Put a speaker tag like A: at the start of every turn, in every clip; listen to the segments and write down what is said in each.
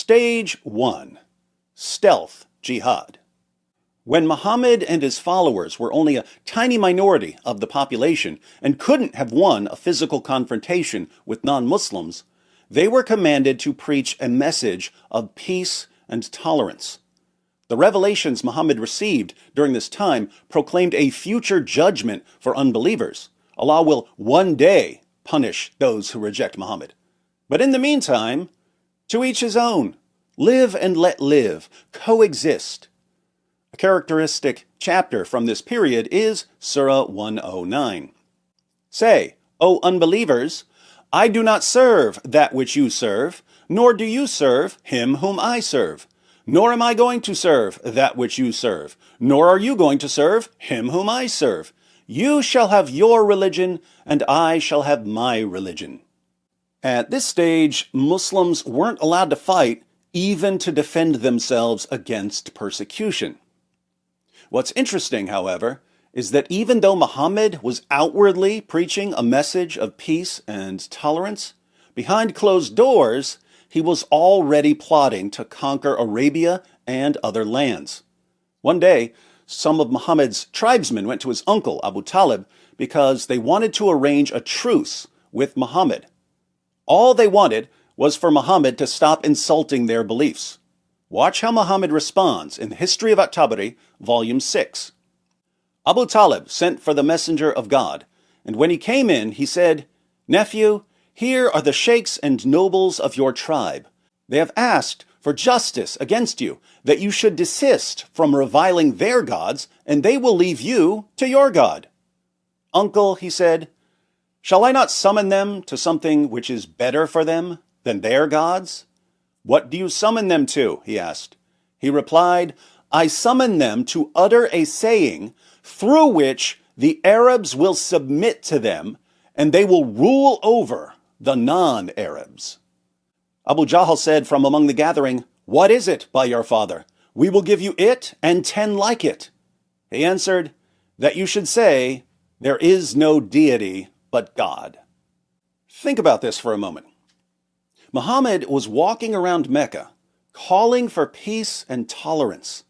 A: Stage 1. Stealth Jihad. When Muhammad and his followers were only a tiny minority of the population and couldn't have won a physical confrontation with non-Muslims, they were commanded to preach a message of peace and tolerance. The revelations Muhammad received during this time proclaimed a future judgment for unbelievers. Allah will one day punish those who reject Muhammad. But in the meantime, to each his own. Live and let live. Coexist. A characteristic chapter from this period is Surah 109. Say, O unbelievers, I do not serve that which you serve, nor do you serve him whom I serve. Nor am I going to serve that which you serve, nor are you going to serve him whom I serve. You shall have your religion, and I shall have my religion. At this stage, Muslims weren't allowed to fight, even to defend themselves against persecution. What's interesting, however, is that even though Muhammad was outwardly preaching a message of peace and tolerance, behind closed doors, he was already plotting to conquer Arabia and other lands. One day, some of Muhammad's tribesmen went to his uncle, Abu Talib, because they wanted to arrange a truce with Muhammad. All they wanted was for Muhammad to stop insulting their beliefs. Watch how Muhammad responds in the History of At-Tabari, Volume 6. Abu Talib sent for the messenger of God, and when he came in, he said, Nephew, here are the sheikhs and nobles of your tribe. They have asked for justice against you, that you should desist from reviling their gods, and they will leave you to your God. Uncle, he said, shall I not summon them to something which is better for them than their gods? What do you summon them to? He asked. He replied, I summon them to utter a saying through which the Arabs will submit to them, and they will rule over the non-Arabs. Abu Jahl said from among the gathering, What is it, by your father? We will give you it and 10 like it. He answered, that you should say, there is no deity but God. Think about this for a moment. Muhammad was walking around Mecca, calling for peace and tolerance.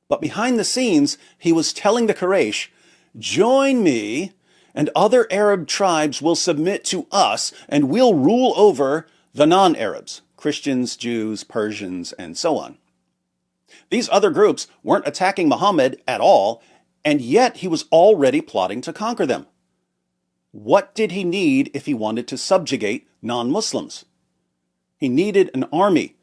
A: But behind the scenes, he was telling the Quraysh, join me, and other Arab tribes will submit to us, and we'll rule over the non-Arabs, Christians, Jews, Persians, and so on. These other groups weren't attacking Muhammad at all, and yet he was already plotting to conquer them. What did he need if he wanted to subjugate non-Muslims? He needed an army